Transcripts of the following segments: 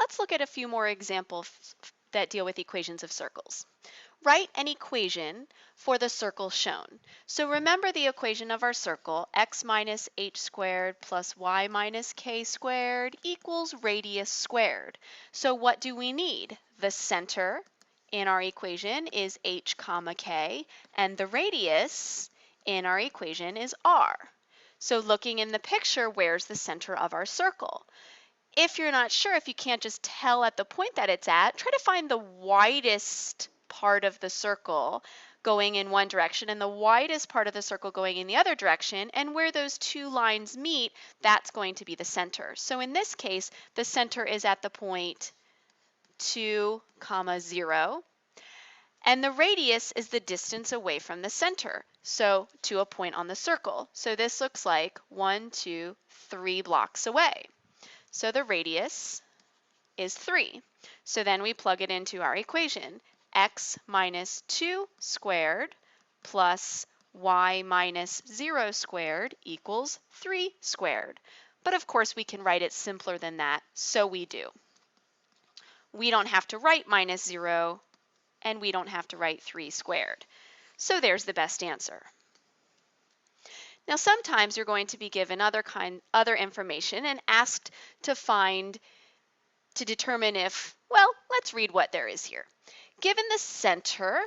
let's look at a few more examples that deal with equations of circles. Write an equation for the circle shown. So remember the equation of our circle, x minus h squared plus y minus k squared equals radius squared. So what do we need? The center in our equation is h comma k, and the radius in our equation is r. So looking in the picture, where's the center of our circle? If you're not sure, if you can't just tell at the point that it's at, try to find the widest part of the circle going in one direction and the widest part of the circle going in the other direction, and where those two lines meet, that's going to be the center. So in this case, the center is at the point 2, 0, and the radius is the distance away from the center, so to a point on the circle. So this looks like 1, 2, 3 blocks away. So the radius is 3. So then we plug it into our equation. X minus 2 squared plus y minus 0 squared equals 3 squared. But of course we can write it simpler than that, so we do. We don't have to write minus 0, and we don't have to write 3 squared. So there's the best answer. Now sometimes you're going to be given other information and asked to determine if, well, let's read what there is here. Given the center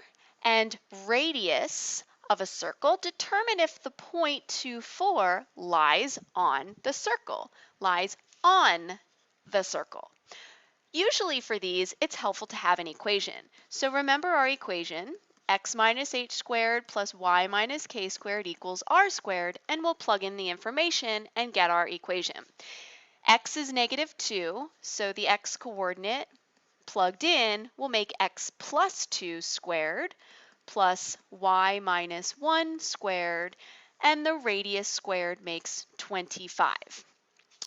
and radius of a circle, determine if the point 2, 4 lies on the circle, Usually for these, it's helpful to have an equation. So remember our equation, x minus h squared plus y minus k squared equals r squared, and we'll plug in the information and get our equation. X is negative 2, so the x coordinate plugged in will make x plus 2 squared plus y minus 1 squared, and the radius squared makes 25.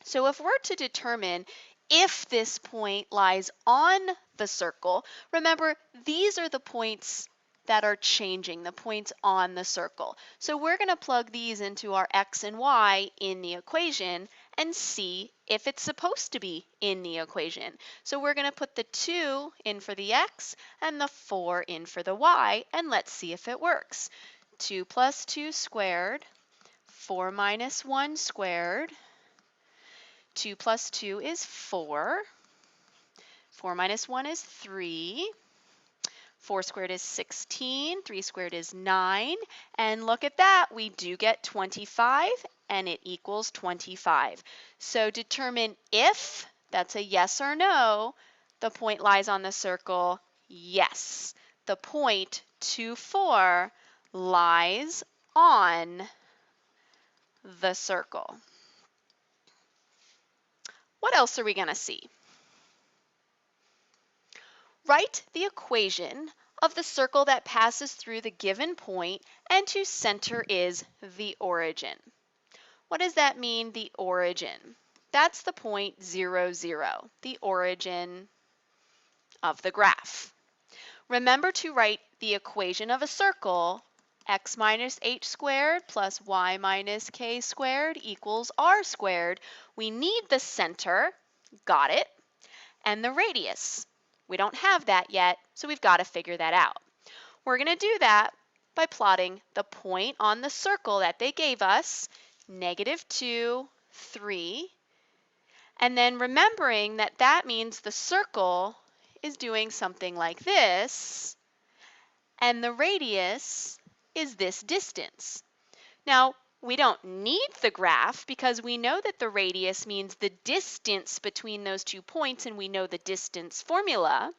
So if we're to determine if this point lies on the circle, remember these are the points that are changing, the points on the circle. So we're going to plug these into our x and y in the equation and see if it's supposed to be in the equation. So we're going to put the 2 in for the x and the 4 in for the y, and let's see if it works. 2 plus 2 squared, 4 minus 1 squared, 2 plus 2 is 4. 4 minus 1 is 3. 4 squared is 16. 3 squared is 9. And look at that, we do get 25, and it equals 25. So determine if, that's a yes or no, the point lies on the circle. Yes, the point 2, 4 lies on the circle. What else are we going to see? Write the equation of the circle that passes through the given point and whose center is the origin. What does that mean, the origin? That's the point 0, 0, the origin of the graph. Remember to write the equation of a circle, x minus h squared plus y minus k squared equals r squared. We need the center, got it, and the radius. We don't have that yet, so we've got to figure that out. We're going to do that by plotting the point on the circle that they gave us, negative 2, 3, and then remembering that that means the circle is doing something like this, and the radius is this distance. Now, we don't need the graph because we know that the radius means the distance between those 2 points, and we know the distance formula,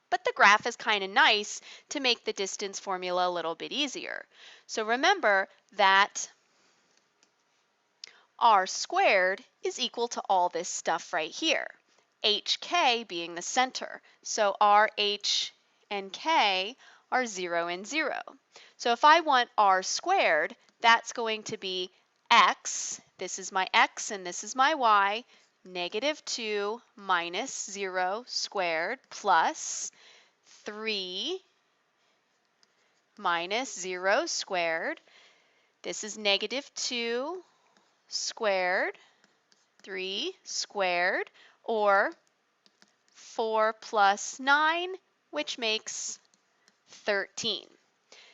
but the graph is kind of nice to make the distance formula a little bit easier. So remember that r squared is equal to all this stuff right here, hk being the center. So r, h, and k are 0 and 0. So if I want r squared, that's going to be x, this is my x and this is my y, negative 2 minus 0 squared plus 3 minus 0 squared. This is negative 2 squared, 3 squared, or 4 plus 9, which makes 13.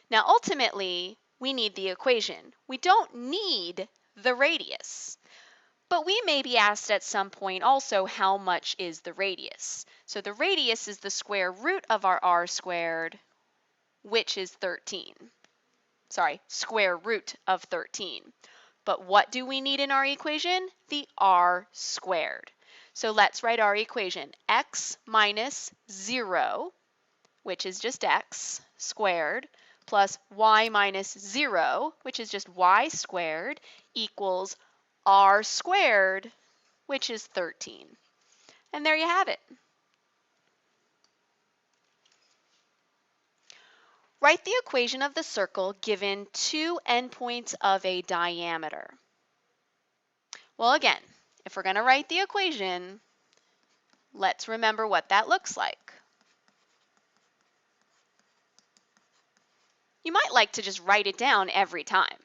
Now, ultimately, we need the equation. We don't need the radius. But we may be asked at some point also, how much is the radius? So the radius is the square root of our r squared, which is 13. Sorry, square root of 13. But what do we need in our equation? The r squared. So let's write our equation. X minus 0, which is just x, squared, plus y minus 0, which is just y squared, equals r squared, which is 13. And there you have it. Write the equation of the circle given two endpoints of a diameter. Well, again, if we're going to write the equation, let's remember what that looks like. You might like to just write it down every time.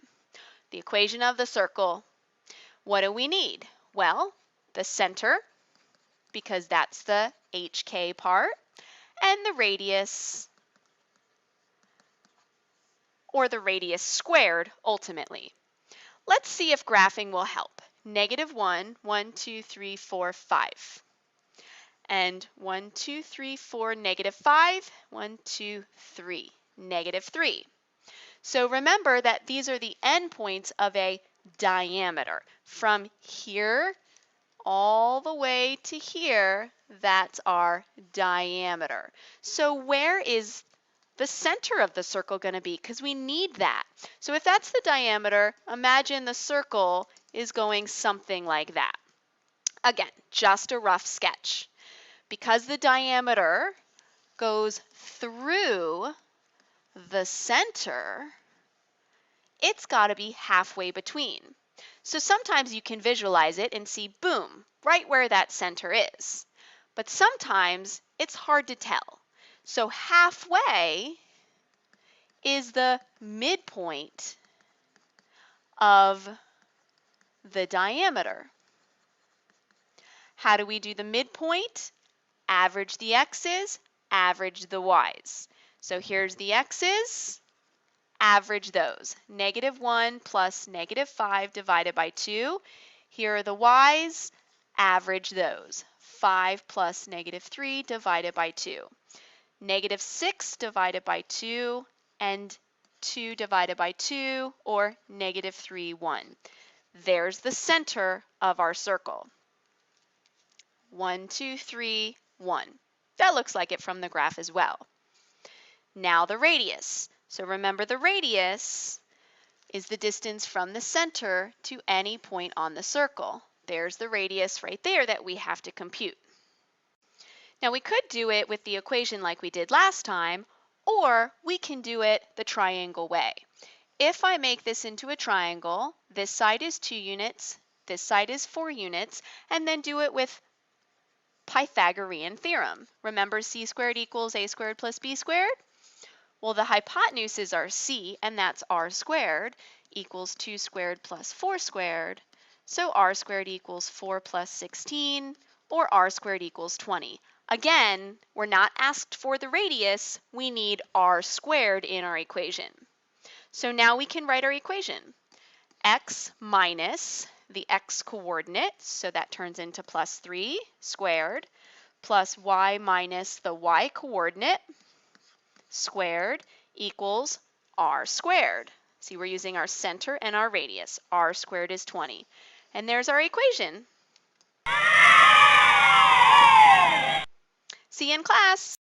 The equation of the circle. What do we need? Well, the center, because that's the HK part, and the radius, or the radius squared, ultimately. Let's see if graphing will help. Negative 1, 1, 2, 3, 4, 5. And 1, 2, 3, 4, negative 5, 1, 2, 3, negative 3. So remember that these are the endpoints of a diameter. From here all the way to here, that's our diameter. So where is the center of the circle going to be? Because we need that. So if that's the diameter, imagine the circle is going something like that. Again, just a rough sketch. Because the diameter goes through the center, it's got to be halfway between. So sometimes you can visualize it and see, boom, right where that center is. But sometimes it's hard to tell. So halfway is the midpoint of the diameter. How do we do the midpoint? Average the x's, average the y's. So here's the x's, average those. Negative 1 plus negative 5 divided by 2. Here are the y's, average those. 5 plus negative 3 divided by 2. Negative 6 divided by 2, and 2 divided by 2, or negative 3, 1. There's the center of our circle. 1, 2, 3, 1. That looks like it from the graph as well. Now the radius. So remember, the radius is the distance from the center to any point on the circle. There's the radius right there that we have to compute. Now we could do it with the equation like we did last time, or we can do it the triangle way. If I make this into a triangle, this side is 2 units, this side is 4 units, and then do it with Pythagorean theorem. Remember, c squared equals a squared plus b squared? Well, the hypotenuse are c, and that's r squared, equals 2 squared plus 4 squared. So r squared equals 4 plus 16, or r squared equals 20. Again, we're not asked for the radius, we need r squared in our equation. So now we can write our equation. X minus the x coordinate, so that turns into plus 3 squared, plus y minus the y coordinate squared equals r squared. See, we're using our center and our radius. R squared is 20. And there's our equation. See you in class.